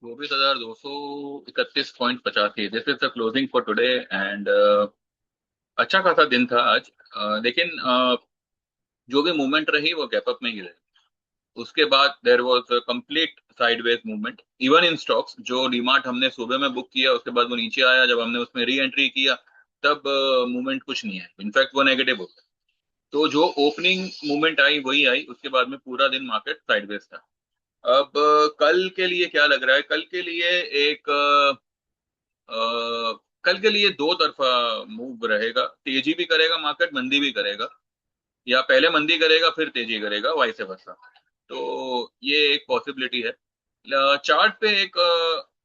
24,231.85। This is the closing for today and अच्छा खासा दिन था आज। लेकिन जो भी मूवमेंट रही वो गैप अप में ही रही। उसके बाद there was complete sideways movement even in stocks. जो डीमार्ट हमने सुबह में बुक किया उसके बाद वो नीचे आया, जब हमने उसमें री एंट्री किया तब मूवमेंट कुछ नहीं है, इनफैक्ट वो नेगेटिव हो गया। तो जो ओपनिंग मूवमेंट आई वही आई, उसके बाद में पूरा दिन मार्केट साइडवेज था। अब कल के लिए क्या लग रहा है? कल के लिए एक कल के लिए दो तरफा मूव रहेगा। तेजी भी करेगा मार्केट, मंदी भी करेगा, या पहले मंदी करेगा फिर तेजी करेगा, वाइस वर्सा। तो ये एक पॉसिबिलिटी है। चार्ट पे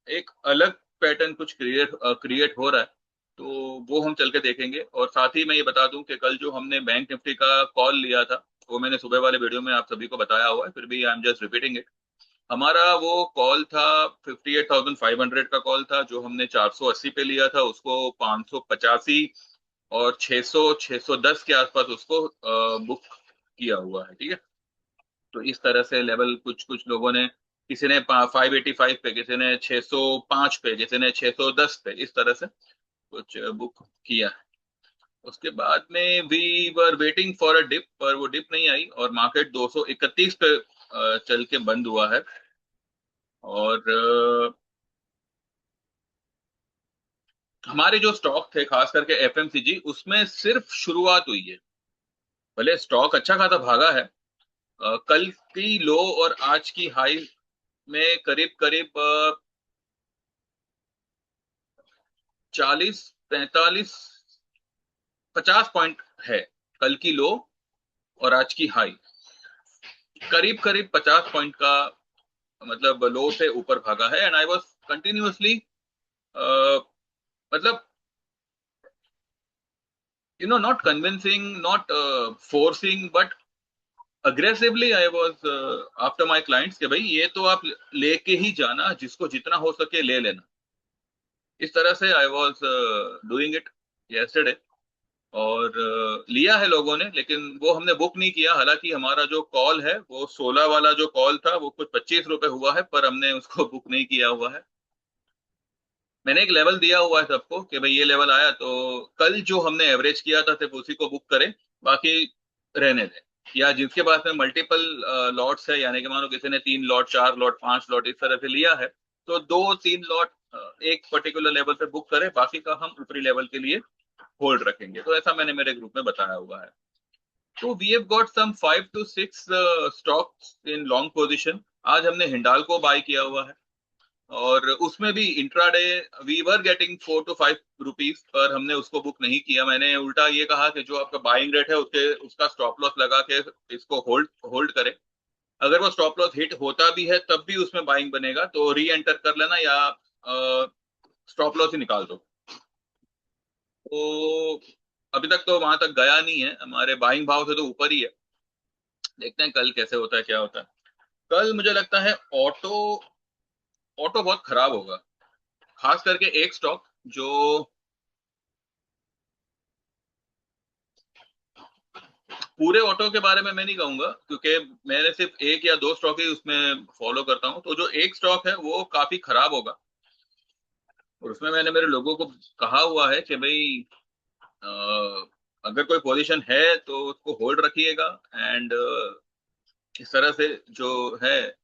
एक अलग पैटर्न कुछ क्रिएट क्रिएट हो रहा है, तो वो हम चल के देखेंगे। और साथ ही मैं ये बता दूं कि कल जो हमने बैंक निफ्टी का कॉल लिया था वो मैंने सुबह वाले वीडियो में आप सभी को बताया हुआ है, फिर भी I am just repeating it. हमारा वो कॉल था 58,500 का कॉल था, जो हमने 480 पे लिया था उसको 585 और 600 610 के आसपास उसको बुक किया हुआ है। ठीक है, तो इस तरह से लेवल कुछ कुछ लोगों ने, किसी ने 585 पे, किसी ने 605 पे, किसी ने 610 पे, इस तरह से कुछ बुक किया है। उसके बाद में we were waiting for a dip, पर वो डिप नहीं आई और मार्केट 231 पे चल के बंद हुआ है। और हमारे जो स्टॉक थे खास करके एफएमसीजी, उसमें सिर्फ शुरुआत हुई है। भले स्टॉक अच्छा खासा भागा है। कल की लो और आज की हाई में करीब करीब 40, 45, 50 पॉइंट है। कल की लो और आज की हाई करीब करीब 50 पॉइंट का, मतलब लो से ऊपर भागा है। एंड आई वाज कंटिन्यूअसली, मतलब not convincing, not forcing, but aggressively I was after my clients कि भाई ये तो आप लेके ही जाना, जिसको जितना हो सके ले लेना। इस तरह से I was doing it yesterday. और लिया है लोगों ने, लेकिन वो हमने बुक नहीं किया। हालांकि हमारा जो कॉल है वो 16 वाला जो कॉल था वो कुछ 25 रुपए हुआ है, पर हमने उसको बुक नहीं किया हुआ है। मैंने एक लेवल दिया हुआ है सबको कि भाई ये लेवल आया तो कल जो हमने एवरेज किया था सिर्फ उसी को बुक करें, बाकी रहने दें। या जिसके पास में मल्टीपल लॉट्स है, यानी कि मानो किसी ने 3 लॉट, 4 लॉट, 5 लॉट इस तरह से लिया है, तो 2-3 लॉट एक पर्टिकुलर लेवल पे बुक करें, बाकी का हम ऊपरी लेवल के लिए होल्ड रखेंगे। तो ऐसा मैंने मेरे ग्रुप में बताया हुआ है। तो we have got some 5 to 6 stocks in long position. आज हमने हिंडाल को बाय किया हुआ है, और उसमें भी intraday we were getting 4 to 5 rupees, पर हमने उसको बुक नहीं किया। मैंने उल्टा ये कहा कि जो आपका बाइंग रेट है उसके उसका स्टॉप लॉस लगा के इसको होल्ड होल्ड करें। अगर वो स्टॉप लॉस हिट होता भी है तब भी उसमें बाइंग बनेगा, तो री एंटर कर लेना या स्टॉप लॉस ही निकाल दो। तो अभी तक तो वहां तक गया नहीं है, हमारे बाइंग भाव से तो ऊपर ही है। देखते हैं कल कैसे होता है, क्या होता है। कल मुझे लगता है ऑटो ऑटो बहुत खराब होगा। खास करके एक स्टॉक जो, पूरे ऑटो के बारे में मैं नहीं कहूंगा क्योंकि मैंने सिर्फ एक या दो स्टॉक ही उसमें फॉलो करता हूं। तो जो एक स्टॉक है वो काफी खराब होगा, और उसमें मैंने मेरे लोगों को कहा हुआ है कि भाई अ, अगर कोई पोजीशन है तो उसको होल्ड रखिएगा। एंड इस तरह से जो है,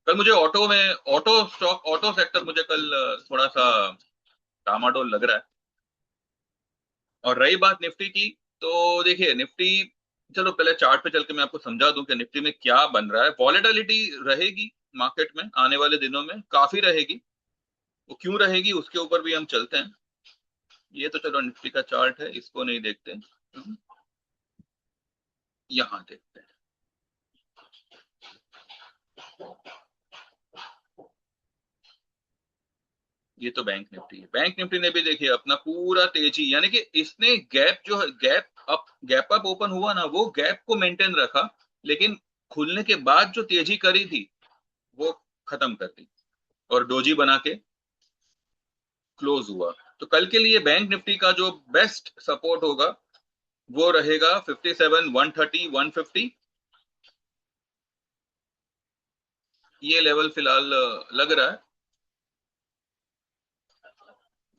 कल मुझे ऑटो में, ऑटो स्टॉक, ऑटो सेक्टर मुझे कल थोड़ा सा डामाडोल लग रहा है। और रही बात निफ्टी की, तो देखिए निफ्टी, चलो पहले चार्ट पे चल के मैं आपको समझा दूं कि निफ्टी में क्या बन रहा है। वॉलेटिलिटी रहेगी मार्केट में, आने वाले दिनों में काफी रहेगी। वो क्यों रहेगी उसके ऊपर भी हम चलते हैं। ये तो चलो निफ्टी का चार्ट है, इसको नहीं देखते, यहाँ देखते हैं। ये तो बैंक निफ्टी है। बैंक निफ्टी ने भी देखिए अपना पूरा तेजी, यानी कि इसने गैप, जो है गैप अप ओपन हुआ ना, वो गैप को मेंटेन रखा, लेकिन खुलने के बाद जो तेजी करी थी वो खत्म कर दी और डोजी बना के क्लोज हुआ। तो कल के लिए बैंक निफ्टी का जो बेस्ट सपोर्ट होगा वो रहेगा 57, 130, 150। ये लेवल फिलहाल लग रहा है।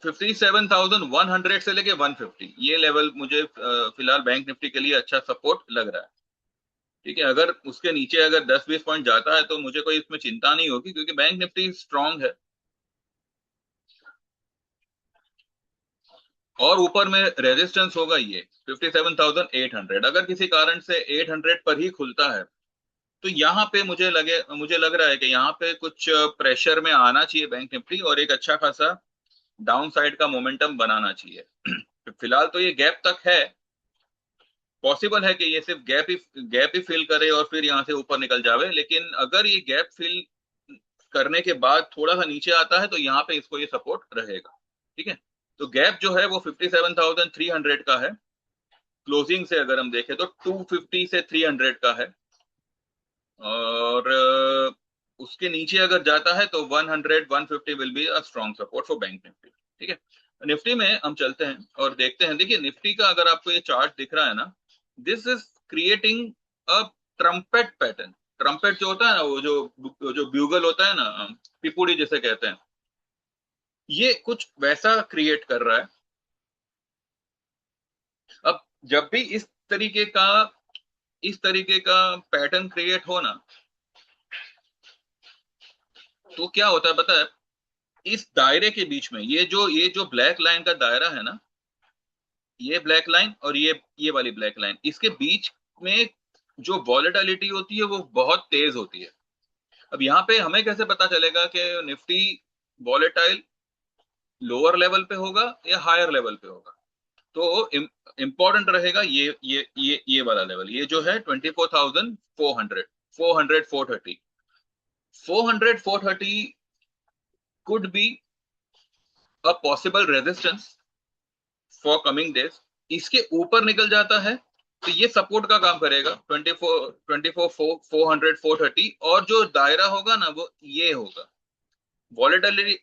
57,100 से लेके 150 ये लेवल मुझे फिलहाल बैंक निफ्टी के लिए अच्छा सपोर्ट लग रहा है। ठीक है, अगर उसके नीचे अगर 10-20 पॉइंट जाता है तो मुझे कोई इसमें चिंता नहीं होगी, क्योंकि बैंक निफ्टी स्ट्रांग है। और ऊपर में रेजिस्टेंस होगा ये 57,800। अगर किसी कारण से 800 पर ही खुलता है तो यहाँ पे मुझे लग रहा है कि यहाँ पे कुछ प्रेशर में आना चाहिए बैंक निफ्टी, और एक अच्छा खासा डाउन साइड का मोमेंटम बनाना चाहिए। फिलहाल तो ये गैप तक है, पॉसिबल है कि ये सिर्फ गैप ही फिल करे और फिर यहाँ से ऊपर निकल जावे, लेकिन अगर ये गैप फिल करने के बाद थोड़ा सा नीचे आता है तो यहाँ पे इसको ये सपोर्ट रहेगा। ठीक है, तो गैप जो है वो 57,300 का है। क्लोजिंग से अगर हम देखें तो 250 से 300 का है, और उसके नीचे अगर जाता है तो 100 150 will be a strong support for bank Nifty. ठीक है, निफ्टी में हम चलते हैं और देखते हैं। देखिए निफ्टी का अगर आपको ये चार्ट दिख रहा है ना, this is creating a trumpet pattern. Trumpet जो होता है ना, वो जो ब्यूगल होता है ना, पिपुड़ी जिसे कहते हैं, ये कुछ वैसा क्रिएट कर रहा है। अब जब भी इस तरीके का पैटर्न क्रिएट हो ना, तो क्या होता है पता है, इस दायरे के बीच में ये जो ब्लैक लाइन का दायरा है ना, ये ब्लैक लाइन और ये वाली ब्लैक लाइन, इसके बीच में जो वॉलेटिलिटी होती है वो बहुत तेज होती है। अब यहाँ पे हमें कैसे पता चलेगा कि निफ्टी वॉलेटाइल लोअर लेवल पे होगा या हायर लेवल पे होगा? तो इंपॉर्टेंट रहेगा ये वाला लेवल, ये जो है 24,400, 400 430, 400 430 could be a possible resistance for coming days. इसके ऊपर निकल जाता है तो ये सपोर्ट का काम करेगा 24 400 430, और जो दायरा होगा ना वो ये होगा। वॉलेटिलिटी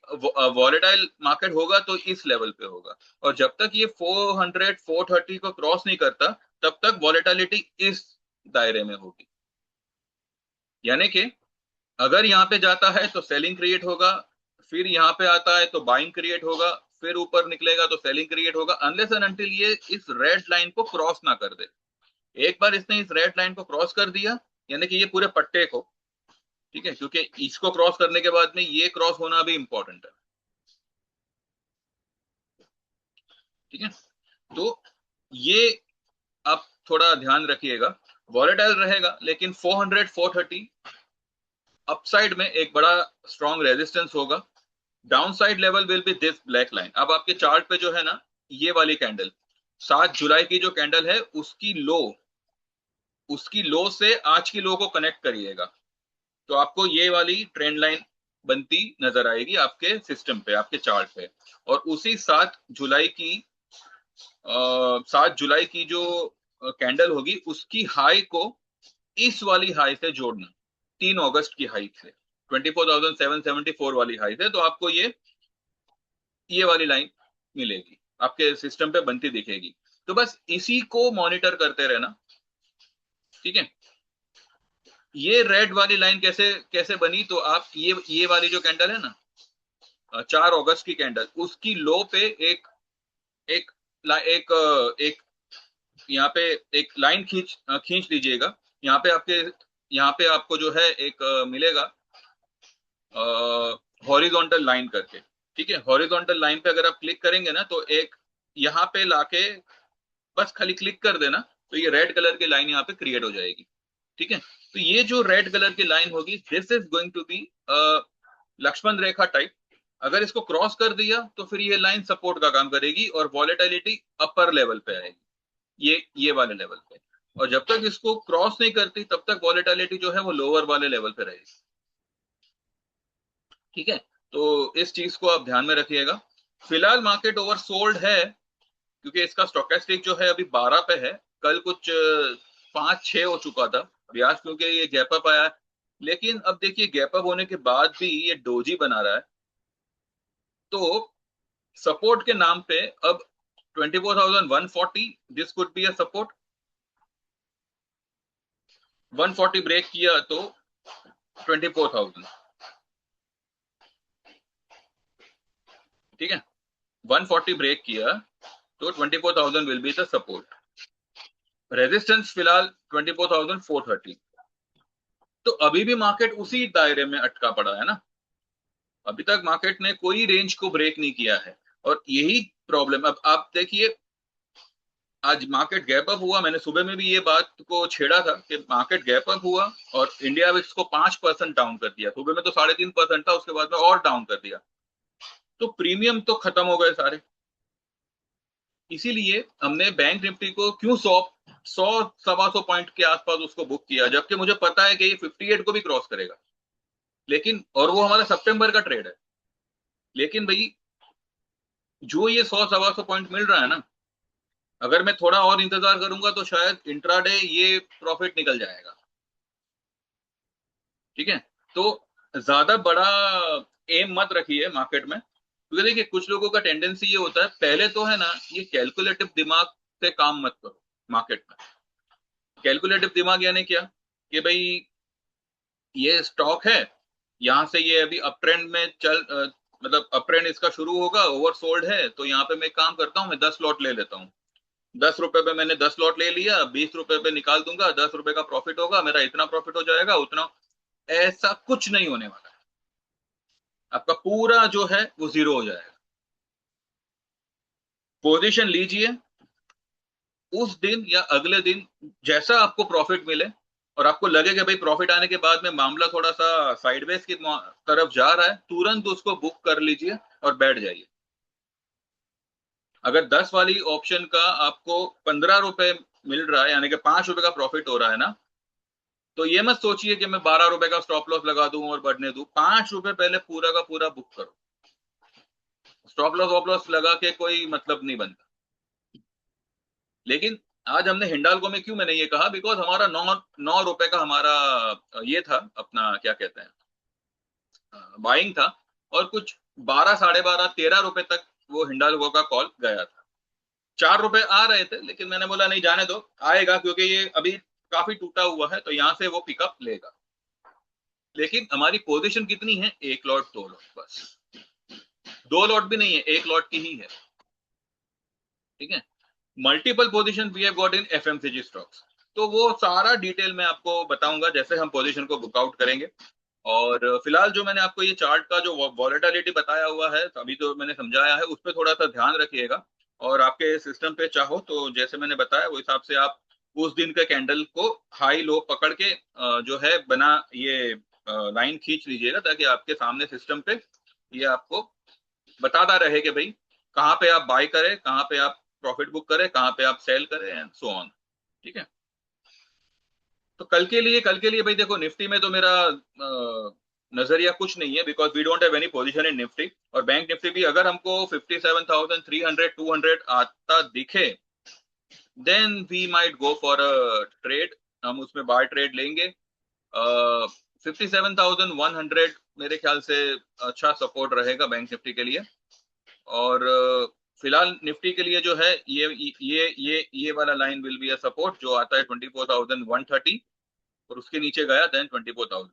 वॉलेटाइल मार्केट होगा तो इस लेवल पे होगा, और जब तक ये 400 430 को क्रॉस नहीं करता तब तक वॉलेटिलिटी इस दायरे में होगी। यानी कि अगर यहाँ पे जाता है तो सेलिंग क्रिएट होगा, फिर यहाँ पे आता है तो बाइंग क्रिएट होगा, फिर ऊपर निकलेगा तो सेलिंग क्रिएट होगा, अनलेस एंड अनटिल ये इस रेड लाइन को क्रॉस ना कर दे। एक बार इसने इस रेड लाइन को क्रॉस कर दिया, यानी कि ये पूरे पट्टे को, ठीक है, क्योंकि इसको क्रॉस करने के बाद में ये क्रॉस होना भी इंपॉर्टेंट है। ठीक है, तो ये आप थोड़ा ध्यान रखिएगा, वॉलेटाइल रहेगा, लेकिन 400 430 अपसाइड में एक बड़ा स्ट्रॉन्ग रेजिस्टेंस होगा। Down side level will be this black line. अब आपके चार्ट पे जो है ना, ये वाली कैंडल 7 जुलाई की जो कैंडल है, उसकी लो से आज की लो को कनेक्ट करिएगा, तो आपको ये वाली ट्रेंड लाइन बनती नजर आएगी आपके सिस्टम पे, आपके चार्ट पे। और उसी 7 जुलाई की जो कैंडल होगी, उसकी हाई को इस वाली हाई से जोड़ना, 3 अगस्त की हाई से, 24,774 वाली हाई से, तो आपको ये वाली लाइन मिलेगी, आपके सिस्टम पे बनती दिखेगी। तो बस इसी को मॉनिटर करते रहना। ठीक है, ये रेड वाली लाइन कैसे कैसे बनी, तो आप ये वाली जो कैंडल है ना, 4 अगस्त की कैंडल, उसकी लो पे एक एक एक यहाँ पे एक लाइन खींच लीजिएगा। यहाँ पे आपको जो है एक मिलेगा हॉरिजॉन्टल लाइन करके। ठीक है, हॉरिजॉन्टल लाइन पे अगर आप क्लिक करेंगे ना, तो एक यहाँ पे लाके बस खाली क्लिक कर देना, तो ये रेड कलर की लाइन यहाँ पे क्रिएट हो जाएगी। ठीक है, तो ये जो रेड कलर की लाइन होगी, this is going to be Lakshman rekha type. अगर इसको क्रॉस कर दिया तो फिर ये लाइन सपोर्ट का काम करेगी और वॉलेटिलिटी अपर लेवल पे आएगी, ये वाले लेवल पे। और जब तक इसको क्रॉस नहीं करती तब तक वॉलेटिलिटी जो है वो लोअर वाले लेवल पे रहेगी। ठीक है, तो इस चीज को आप ध्यान में रखिएगा। फिलहाल मार्केट ओवरसोल्ड है, क्योंकि इसका स्टोकेस्टिक जो है अभी 12 पे है। कल कुछ 5-6 हो चुका था, अभी आज क्योंकि ये गैप अप आया है। लेकिन अब देखिए, गैप अप होने के बाद भी ये डोजी बना रहा है, तो सपोर्ट के नाम पे अब 24,140, this could be a support. 140 break किया तो 24,000। ठीक है, 140 ब्रेक किया तो 24,000 will be the support. Resistance फिलहाल 24,430। तो अभी भी मार्केट उसी दायरे में अटका पड़ा है ना, अभी तक मार्केट ने कोई रेंज को ब्रेक नहीं किया है। और यही प्रॉब्लम, अब आप देखिए आज मार्केट गैप अप हुआ, मैंने सुबह में भी ये बात को छेड़ा था कि मार्केट गैप अप हुआ और इंडिया विक्स को 5% डाउन कर दिया। सुबह में तो 3.5% था, उसके बाद में और डाउन कर दिया, तो प्रीमियम तो खत्म हो गए सारे। इसीलिए हमने बैंक निफ्टी को क्यों 100 सवा 100 पॉइंट के आसपास उसको बुक किया, जबकि मुझे पता है कि ये 58 को भी क्रॉस करेगा। लेकिन और वो हमारा सितंबर का ट्रेड है, लेकिन भाई जो ये 100 सवा 100 पॉइंट मिल रहा है ना, अगर मैं थोड़ा और इंतजार करूंगा तो शायद इंट्राडे ये प्रॉफिट निकल जाएगा। ठीक है, तो ज्यादा बड़ा एम मत रखिए मार्केट में, क्योंकि देखिए कुछ लोगों का टेंडेंसी ये होता है, पहले तो है ना ये कैलकुलेटिव दिमाग से काम मत करो मार्केट में। कैलकुलेटिव दिमाग यानी क्या, कि भाई ये स्टॉक है, यहाँ से ये अभी अप ट्रेंड में मतलब अप ट्रेंड इसका शुरू होगा, ओवरसोल्ड है, तो यहाँ पे मैं काम करता हूँ, मैं 10 लॉट ले लेता हूँ। 10 रुपए पे मैंने 10 लॉट ले लिया, 20 रुपए पे निकाल दूंगा, 10 रुपए का प्रॉफिट होगा मेरा, इतना प्रॉफिट हो जाएगा उतना। ऐसा कुछ नहीं होने वाला है, आपका पूरा जो है वो जीरो हो जाएगा। पोजीशन लीजिए, उस दिन या अगले दिन जैसा आपको प्रॉफिट मिले और आपको लगे कि भाई प्रॉफिट आने के बाद में मामला थोड़ा सा साइडवेज की तरफ जा रहा है, तुरंत उसको बुक कर लीजिए और बैठ जाइए। अगर 10 वाली ऑप्शन का आपको 15 रुपए मिल रहा है, यानी कि 5 रुपए का प्रॉफिट हो रहा है ना, तो ये मत सोचिए कि मैं 12 रुपए का स्टॉप लॉस लगा दूं और बढ़ने दूं। 5 रुपए पहले पूरा का पूरा बुक करो। स्टॉप लॉस वॉप लॉस लगा के कोई मतलब नहीं बनता। लेकिन आज हमने हिंडाल्को में क्यों मैंने ये कहा, बिकॉज हमारा 9 रुपए का हमारा ये था अपना क्या कहते हैं बाइंग था, और कुछ 12 12.5 13 रुपए तक वो हिंडाल्को का कॉल गया था। 4 रुपए आ रहे थे, लेकिन मैंने बोला नहीं जाने दो, आएगा क्योंकि ये अभी काफी टूटा हुआ है, तो यहाँ से वो पिकअप लेगा। लेकिन हमारी पोजीशन कितनी है, एक लॉट दो लॉट बस, दो लॉट भी नहीं है, एक लॉट की ही है। ठीक है, multiple position we have got in FMCG stocks. तो वो सारा डिटेल में आपको बताऊंगा जैसे हम पोजीशन को बुकआउट करेंगे। और फिलहाल जो मैंने आपको ये चार्ट का जो वॉलेटिलिटी बताया हुआ है अभी जो मैंने समझाया है, उस पर थोड़ा सा ध्यान रखिएगा। और आपके सिस्टम पे चाहो तो जैसे मैंने बताया वो हिसाब से आप उस दिन के कैंडल को हाई लो पकड़ के जो है बना ये लाइन खींच लीजिएगा, ताकि आपके सामने सिस्टम पे ये आपको बताता रहे कि भाई कहाँ पे आप बाय करें, कहाँ पे आप प्रॉफिट बुक करें, कहाँ पे आप सेल करें एंड सो ऑन। ठीक है, तो कल के लिए भाई देखो निफ्टी में तो मेरा नजरिया कुछ नहीं है, because we don't have any position in Nifty. और बैंक निफ्टी भी अगर हमको 57,300 200 आता दिखे, then we might go for a trade, हम उसमें बाय ट्रेड लेंगे। 57,100 मेरे ख्याल से अच्छा सपोर्ट रहेगा बैंक निफ्टी के लिए। और फिलहाल निफ्टी के लिए जो है ये वाला line will be a support, जो आता है 24,130, और उसके नीचे गया देन 24,000।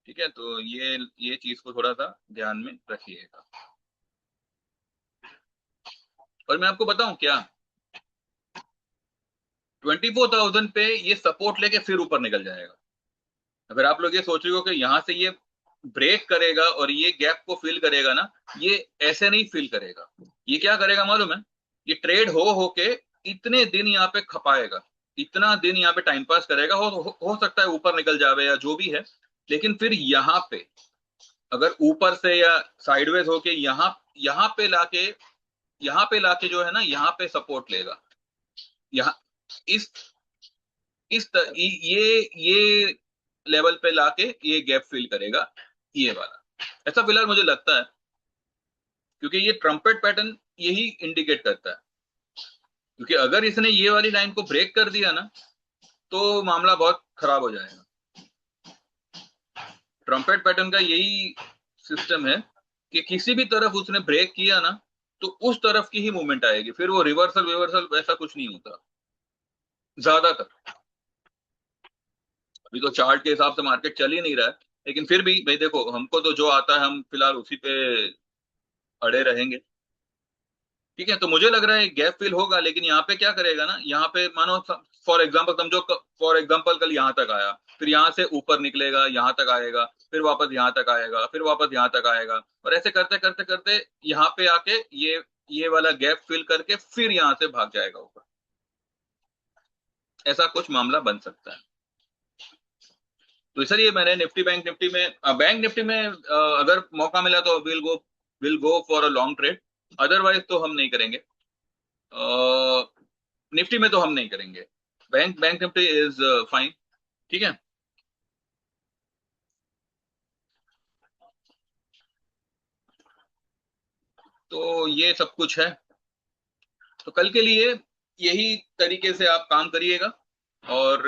ठीक है, तो ये चीज को थोड़ा सा ध्यान में रखिएगा। और मैं आपको बताऊं क्या, 24,000 पे ये सपोर्ट लेके फिर ऊपर निकल जाएगा। अगर आप लोग ये सोच रहे हो कि यहाँ से ये ब्रेक करेगा और ये गैप को फिल करेगा ना, ये ऐसे नहीं फिल करेगा। ये क्या करेगा मालूम है, ये ट्रेड हो के इतने दिन यहाँ पे खपाएगा, इतना दिन यहाँ पे टाइम पास करेगा, हो सकता है ऊपर निकल जावे या जो भी है। लेकिन फिर यहाँ पे अगर ऊपर से या साइडवेज होके यहाँ पे लाके जो है ना, यहाँ पे सपोर्ट लेगा। यहाँ इस ये लेवल पे लाके ये गैप फिल करेगा, ये वाला। ऐसा फिलहाल मुझे लगता है, क्योंकि ये ट्रम्पेट पैटर्न यही इंडिकेट करता है। क्योंकि अगर इसने ये वाली लाइन को ब्रेक कर दिया ना, तो मामला बहुत खराब हो जाएगा। ट्रम्पेट पैटर्न का यही सिस्टम है कि किसी भी तरफ उसने ब्रेक किया ना, तो उस तरफ की ही मूवमेंट आएगी, फिर वो रिवर्सल विवर्सल वैसा कुछ नहीं होता ज्यादातर। अभी तो चार्ट के हिसाब से मार्केट चल ही नहीं रहा है, लेकिन फिर भी भाई देखो हमको तो जो आता है हम फिलहाल उसी पे अड़े रहेंगे। ठीक है, तो मुझे लग रहा है गैप फिल होगा, लेकिन यहाँ पे क्या करेगा ना, यहाँ पे मानो फॉर एग्जाम्पल समझो, फॉर एग्जाम्पल कल यहाँ तक आया, फिर यहाँ से ऊपर निकलेगा, यहाँ तक आएगा, फिर वापस यहाँ तक आएगा, फिर वापस यहाँ तक आएगा, और ऐसे करते करते करते यहाँ पे आके ये वाला गैप फिल करके फिर यहाँ से भाग जाएगा ऊपर। ऐसा कुछ मामला बन सकता है। तो इसलिए मैंने निफ्टी बैंक निफ्टी में बैंक निफ्टी में अगर मौका मिला तो will go for a long trade, otherwise तो हम नहीं करेंगे। निफ्टी में तो हम नहीं करेंगे। Bank Nifty is fine. ठीक है। तो ये सब कुछ है। तो कल के लिए यही तरीके से आप काम करिएगा। और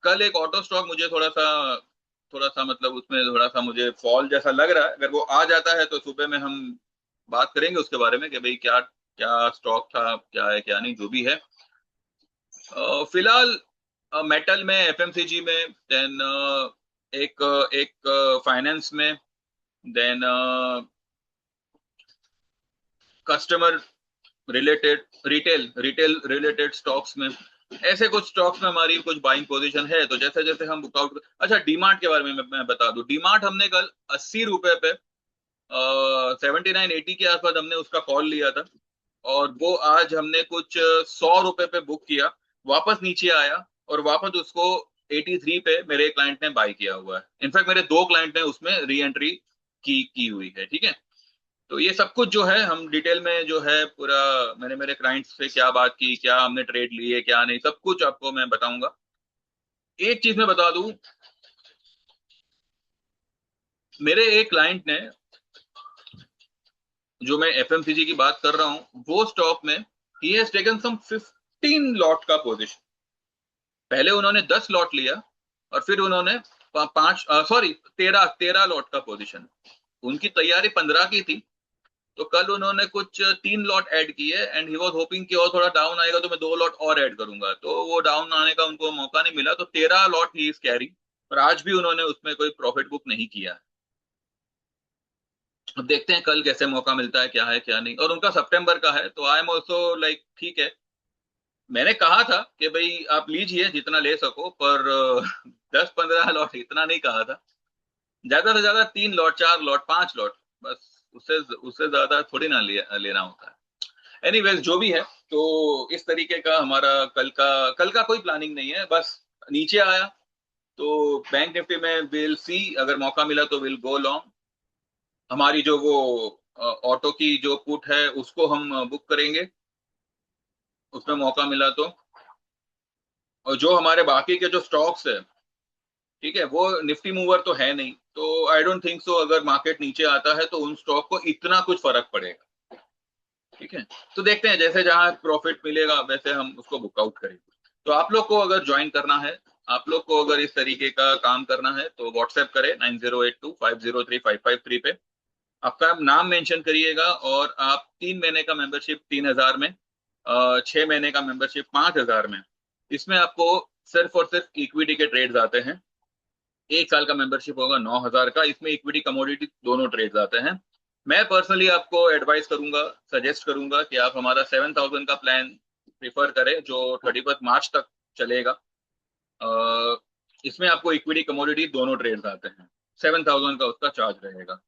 कल एक ऑटो स्टॉक मुझे थोड़ा सा मतलब उसमें थोड़ा सा मुझे फॉल जैसा लग रहा है। अगर वो आ जाता है तो सुबह में हम बात करेंगे उसके बारे में कि भाई क्या क्या स्टॉक था, क्या है क्या नहीं, जो भी है। फिलहाल मेटल में, एफएमसीजी में, देन एक एक फाइनेंस में, then customer related, retail retail related stocks में, ऐसे कुछ स्टॉक्स में हमारी कुछ बाइंग पोजीशन है। तो जैसे जैसे हम बुकआउट, अच्छा डीमार्ट के बारे में मैं बता दूं। डीमार्ट हमने कल 80 रुपए पे 79-80 के आसपास हमने उसका कॉल लिया था, और वो आज हमने कुछ 100 रुपए पे बुक किया, वापस नीचे आया, और वापस उसको 83 पे मेरे क्लाइंट ने बाय किया हुआ है। इनफैक्ट मेरे दो क्लाइंट ने उसमें री एंट्री की हुई है। ठीक है। तो ये सब कुछ जो है हम डिटेल में जो है पूरा, मैंने मेरे क्लाइंट्स से क्या बात की, क्या हमने ट्रेड लिए, क्या नहीं, सब कुछ आपको मैं बताऊंगा। एक चीज मैं बता दूं, मेरे एक क्लाइंट ने, जो मैं एफएमसीजी की बात कर रहा हूं, वो स्टॉक में ही हैज टेकन सम 15 लॉट का पोजीशन। पहले उन्होंने 10 लॉट लिया, और फिर उन्होंने पांच, सॉरी 13 लॉट का पोजीशन। उनकी तैयारी 15 की थी, तो कल उन्होंने कुछ 3 लॉट ऐड किए, एंड ही वाज होपिंग कि और थोड़ा डाउन आएगा तो मैं 2 लॉट और ऐड करूंगा। तो वो डाउन आने का उनको मौका नहीं मिला, तो 13 लॉट ही इज कैरी, और आज भी उन्होंने उसमें कोई प्रॉफिट बुक नहीं किया। अब देखते हैं कल कैसे मौका मिलता है, क्या है क्या नहीं। और उनका सितंबर का है, तो आई एम ऑल्सो लाइक ठीक है। मैंने कहा था कि भाई आप लीजिए जितना ले सको, पर 10-15 लॉट इतना नहीं कहा था। ज्यादा से ज्यादा 3 लॉट, 4 लॉट, 5 लॉट, बस। उससे उससे ज्यादा थोड़ी ना लेना होता है। एनीवेज जो भी है, तो इस तरीके का हमारा कल का कोई प्लानिंग नहीं है, बस नीचे आया तो बैंक निफ्टी में विल सी, अगर मौका मिला तो विल गो लॉन्ग। हमारी जो वो ऑटो की जो पुट है उसको हम बुक करेंगे, उसमें मौका मिला तो। और जो हमारे बाकी के जो स्टॉक्स है, ठीक है, वो निफ्टी मूवर तो है नहीं, तो आई डोंट थिंक सो अगर मार्केट नीचे आता है तो उन स्टॉक को इतना कुछ फर्क पड़ेगा। ठीक है। तो देखते हैं, जैसे जहां प्रॉफिट मिलेगा वैसे हम उसको बुकआउट करेंगे। तो आप लोग को अगर ज्वाइन करना है, आप लोग को अगर इस तरीके का काम करना है, तो व्हाट्सएप करें 9082503553 पे। आपका नाम मेंशन करिएगा, और आप 3 महीने का मेंबरशिप 3000 में, 6 महीने का मेंबरशिप 5000 में। इसमें आपको सिर्फ और सिर्फ इक्विटी के ट्रेड्स आते हैं। 1 साल का मेंबरशिप होगा 9000 का, इसमें इक्विटी कमोडिटी दोनों ट्रेड्स आते हैं। मैं पर्सनली आपको एडवाइस करूंगा, सजेस्ट करूंगा कि आप हमारा 7000 का प्लान प्रिफर करें, जो 31 मार्च तक चलेगा। अ, इसमें आपको इक्विटी कमोडिटी दोनों ट्रेड्स आते हैं। 7000 का उसका चार्ज रहेगा।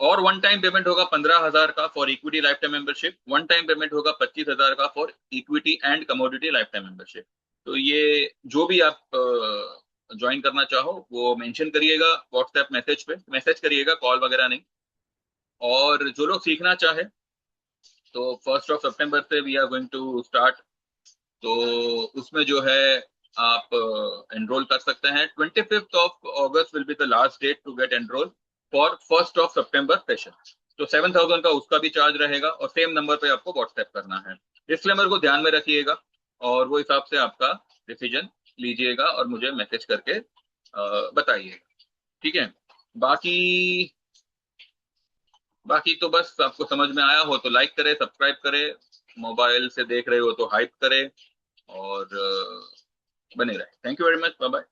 और वन टाइम पेमेंट होगा 15,000 का for equity life time membership. One time payment होगा 25,000 का for equity and commodity life time membership. तो ये जो भी आप ज्वाइन करना चाहो वो मेंशन करिएगा, व्हाट्सएप मैसेज पे मैसेज करिएगा, कॉल वगैरह नहीं। और जो लोग सीखना चाहे, तो 1 सितंबर से we are going to start. तो उसमें जो है आप एनरोल कर सकते हैं। 25 August will be the last date to get enrol for 1 सितंबर सेशन। तो 7000 का उसका भी चार्ज रहेगा, और सेम नंबर पे आपको व्हाट्सएप करना है। डिस्क्लेमर को ध्यान में रखिएगा, और वो हिसाब से आपका डिसीजन लीजिएगा, और मुझे मैसेज करके बताइएगा। ठीक है। बाकी बाकी तो बस आपको समझ में आया हो तो लाइक करें, सब्सक्राइब करें, मोबाइल से देख रहे हो तो हाइप करें, और बने रहे। Thank you very much, bye bye.